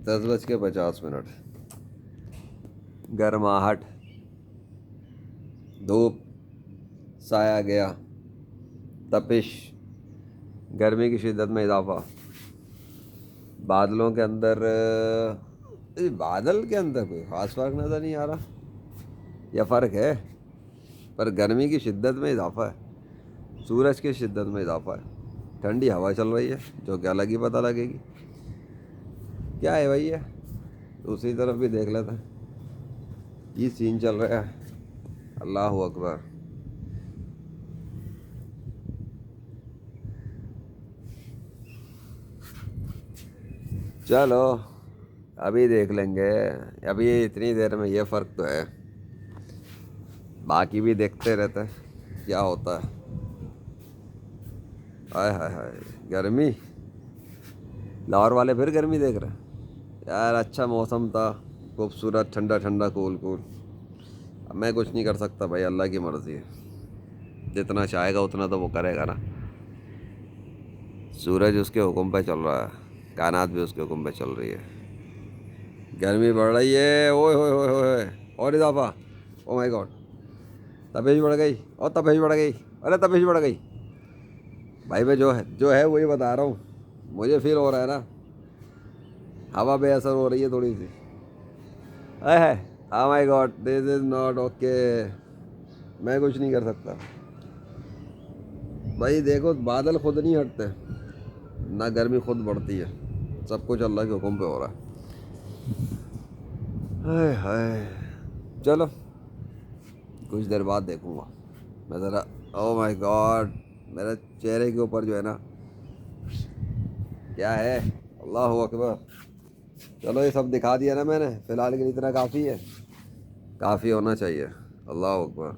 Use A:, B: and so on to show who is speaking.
A: 10:50 گرماہٹ، دھوپ، سایہ گیا، تپش، گرمی کی شدت میں اضافہ، بادلوں کے اندر بادل کے اندر کوئی خاص فرق نظر نہیں آ رہا، یا فرق ہے پر گرمی کی شدت میں اضافہ ہے، سورج کی شدت میں اضافہ ہے، ٹھنڈی ہوا چل رہی ہے جو کہ الگ ہی پتہ لگے گی کیا ہے بھائی ہے۔ دوسری طرف بھی دیکھ لیتے ہیں، یہ سین چل رہا ہے، اللہ اکبر۔ چلو ابھی دیکھ لیں گے، ابھی اتنی دیر میں یہ فرق تو ہے، باقی بھی دیکھتے رہتے ہیں کیا ہوتا ہے۔ ہائے ہائے ہائے گرمی، لاہور والے پھر گرمی دیکھ رہے ہیں یار۔ اچھا موسم تھا، خوبصورت، ٹھنڈا ٹھنڈا، کول کول۔ اب میں کچھ نہیں کر سکتا بھائی، اللہ کی مرضی ہے، جتنا چاہے گا اتنا تو وہ کرے گا نا۔ سورج اس کے حکم پہ چل رہا ہے، کائنات بھی اس کے حکم پہ چل رہی ہے، گرمی بڑھ رہی ہے، اوئے ہوئے ہوئے ہوئے، اور اضافہ، او مائی گاڈ، تپش بڑھ گئی، اور تپش بڑھ گئی، ارے تپش بڑھ گئی بھائی۔ میں جو ہے وہی بتا رہا ہوں، مجھے فیل ہو رہا ہے نا، ہوا بے اثر ہو رہی ہے تھوڑی سی، ہے oh my God this is not okay, میں کچھ نہیں کر سکتا بھائی۔ دیکھو بادل خود نہیں ہٹتے، نہ گرمی خود بڑھتی ہے، سب کچھ اللہ کے حکم پہ ہو رہا ہے۔ ہائے ہائے، چلو کچھ دیر بعد دیکھوں گا میں ذرا، او مائی گاڈ میرے چہرے کے اوپر جو ہے نا کیا ہے، اللہ اکبر۔ چلو یہ سب دکھا دیا نا میں نے، فی الحال کے لیے اتنا کافی ہے، کافی ہونا چاہیے، اللہ اکبر۔